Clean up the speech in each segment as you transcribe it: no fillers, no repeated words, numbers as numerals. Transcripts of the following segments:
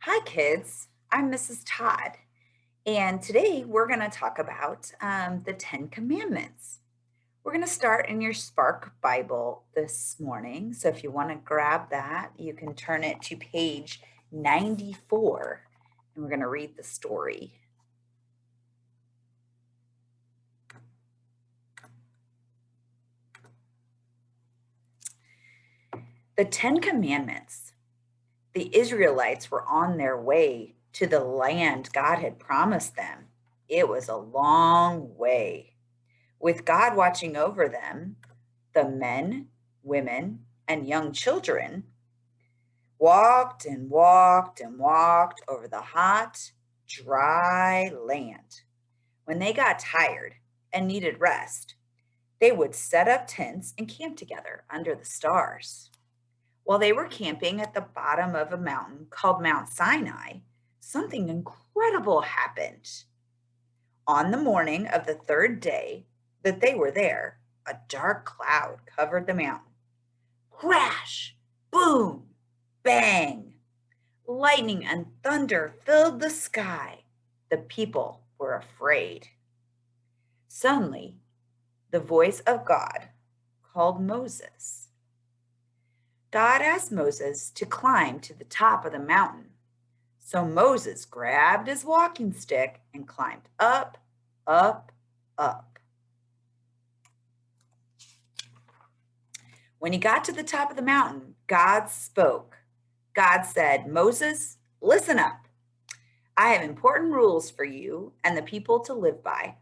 Hi, kids. I'm Mrs. Todd, and today we're going to talk about the Ten Commandments. We're going to start in your Spark Bible this morning. So if you want to grab that, you can turn it to page 94, and we're going to read the story. The Ten Commandments. The Israelites were on their way to the land God had promised them. It was a long way. With God watching over them, the men, women, and young children walked and walked and walked over the hot, dry land. When they got tired and needed rest, they would set up tents and camp together under the stars. While they were camping at the bottom of a mountain called Mount Sinai, something incredible happened. On the morning of the third day that they were there, a dark cloud covered the mountain. Crash, boom, bang. Lightning and thunder filled the sky. The people were afraid. Suddenly, the voice of God called Moses. God asked Moses to climb to the top of the mountain. So Moses grabbed his walking stick and climbed up, up, up. When he got to the top of the mountain, God spoke. God said, Moses, listen up. I have important rules for you and the people to live by.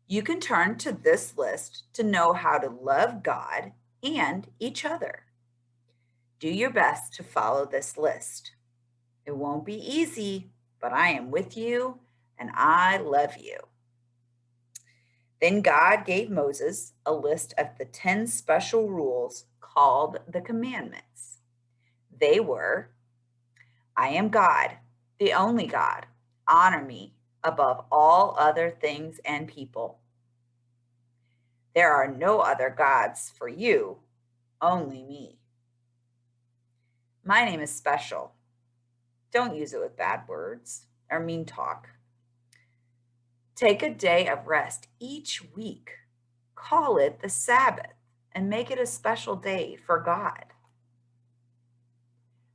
You can turn to this list to know how to love God and each other. Do your best to follow this list. It won't be easy, but I am with you and I love you. Then God gave Moses a list of the 10 special rules called the commandments. They were, I am God, the only God. Honor me above all other things and people. There are no other gods for you, only me. My name is special. Don't use it with bad words or mean talk. Take a day of rest each week. Call it the Sabbath and make it a special day for God.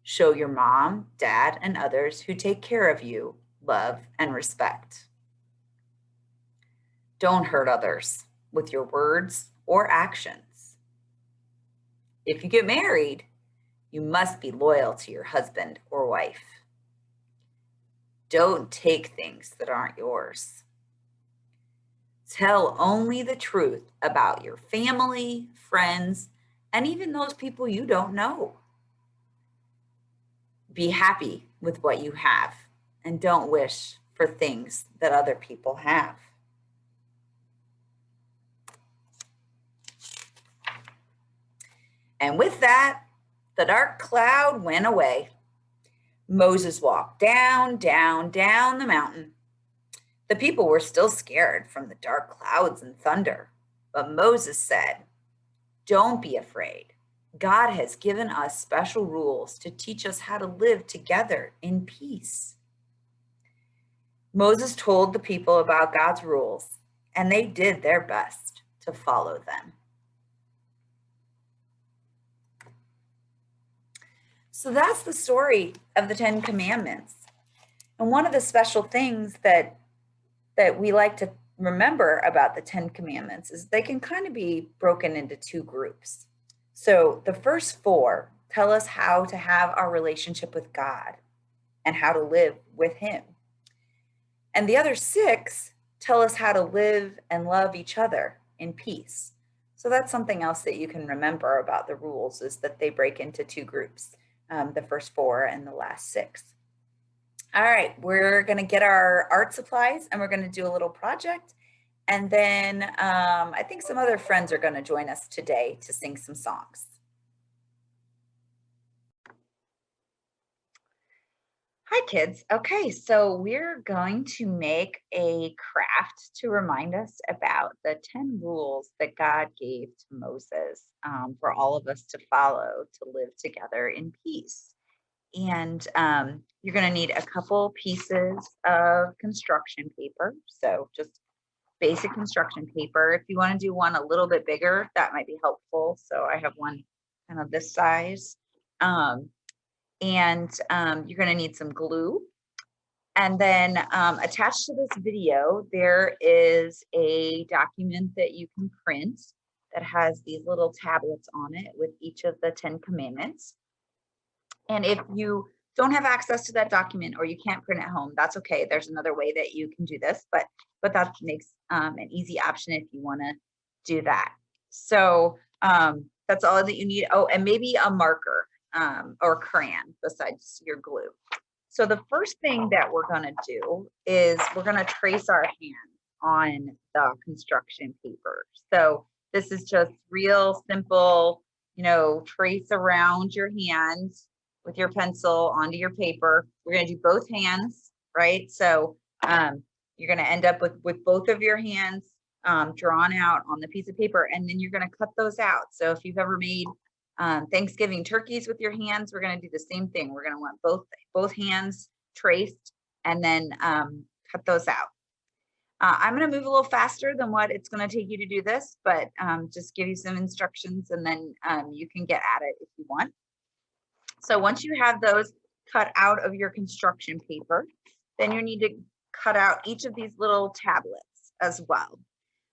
Show your mom, dad, and others who take care of you love and respect. Don't hurt others with your words or actions. If you get married, you must be loyal to your husband or wife. Don't take things that aren't yours. Tell only the truth about your family, friends, and even those people you don't know. Be happy with what you have and don't wish for things that other people have. And with that, the dark cloud went away. Moses walked down, down, down the mountain. The people were still scared from the dark clouds and thunder, but Moses said, Don't be afraid. God has given us special rules to teach us how to live together in peace. Moses told the people about God's rules, and they did their best to follow them. So that's the story of the Ten Commandments. And one of the special things that we like to remember about the Ten Commandments is they can kind of be broken into two groups. So the first four tell us how to have our relationship with God and how to live with Him. And the other six tell us how to live and love each other in peace. So that's something else that you can remember about the rules is that they break into two groups. The first four and the last six. All right, we're going to get our art supplies and we're going to do a little project. And then I think some other friends are going to join us today to sing some songs. Hi, kids. Okay, so we're going to make a craft to remind us about the 10 rules that God gave to Moses for all of us to follow to live together in peace. And you're going to need a couple pieces of construction paper. So just basic construction paper. If you want to do one a little bit bigger, that might be helpful. So I have one kind of this size. And you're going to need some glue. And then attached to this video, there is a document that you can print that has these little tablets on it with each of the 10 commandments. And if you don't have access to that document or you can't print at home, that's okay. There's another way that you can do this, but that makes an easy option if you want to do that. So that's all that you need. Oh, and maybe a marker or crayon besides your glue. So the first thing that we're going to do is we're going to trace our hand on the construction paper. So this is just real simple, trace around your hands with your pencil onto your paper. We're going to do both hands, right? So you're going to end up with both of your hands drawn out on the piece of paper, and then you're going to cut those out. So if you've ever made Thanksgiving turkeys with your hands, we're going to do the same thing. We're going to want both hands traced and then cut those out. I'm going to move a little faster than what it's going to take you to do this, but just give you some instructions, and then you can get at it if you want. So once you have those cut out of your construction paper, then you need to cut out each of these little tablets as well,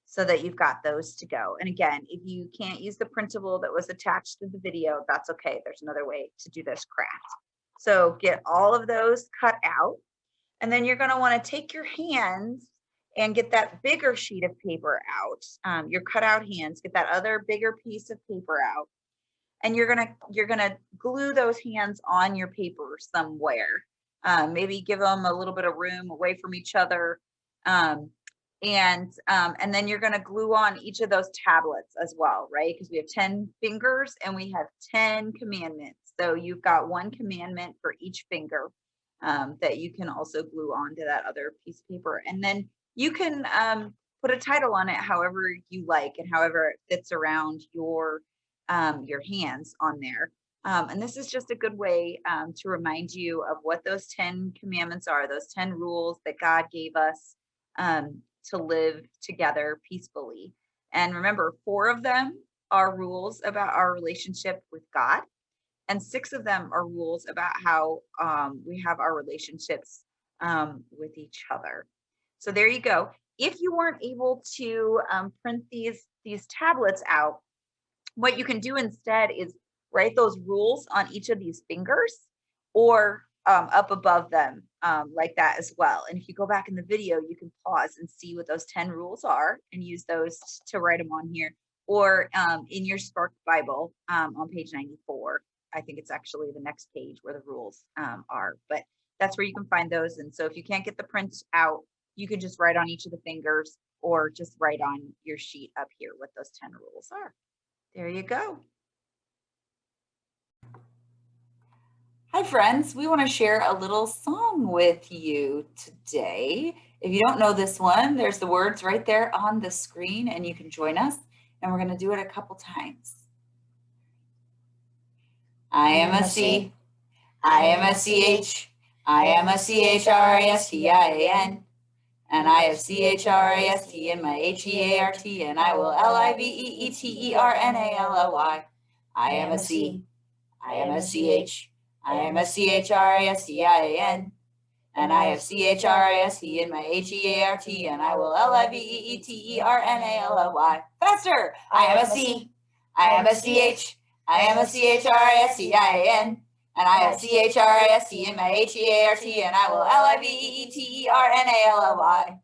so that you've got those to go. And again, if you can't use the printable that was attached to the video, that's okay. There's another way to do this craft. So get all of those cut out. And then you're going to want to take your hands and get that bigger sheet of paper out. Your cut out hands, get that other bigger piece of paper out. And you're gonna glue those hands on your paper somewhere. Maybe give them a little bit of room away from each other. And then you're gonna glue on each of those tablets as well, right? Because we have 10 fingers and we have 10 commandments. So you've got one commandment for each finger that you can also glue onto that other piece of paper. And then you can put a title on it however you like and however it fits around your hands on there. And this is just a good way to remind you of what those 10 commandments are, those 10 rules that God gave us to live together peacefully. And remember, 4 of them are rules about our relationship with God, and 6 of them are rules about how we have our relationships with each other. So there you go. If you weren't able to print these tablets out, what you can do instead is write those rules on each of these fingers or up above them like that as well. And if you go back in the video, you can pause and see what those 10 rules are and use those to write them on here, or in your Spark Bible on page 94. I think it's actually the next page where the rules are, but that's where you can find those. And so if you can't get the print out, you can just write on each of the fingers or just write on your sheet up here what those 10 rules are. There you go. Hi friends, we want to share a little song with you today. If you don't know this one, there's the words right there on the screen and you can join us, and we're going to do it a couple times. I am a C, I am a CH, I am a CHRISTIAN, and I have CHRIST in my HEART, and I will LIVEETERNALLY. I am a C, I am a CH, I am a CHRISTIAN, and I have CHRIST in my HEART, and I will LIVEETERNALLY. Faster! I am a C, I am a CH, I am a CHRISTIAN, and I have CHRIST in my HEART, and I will LIVEETERNALLY.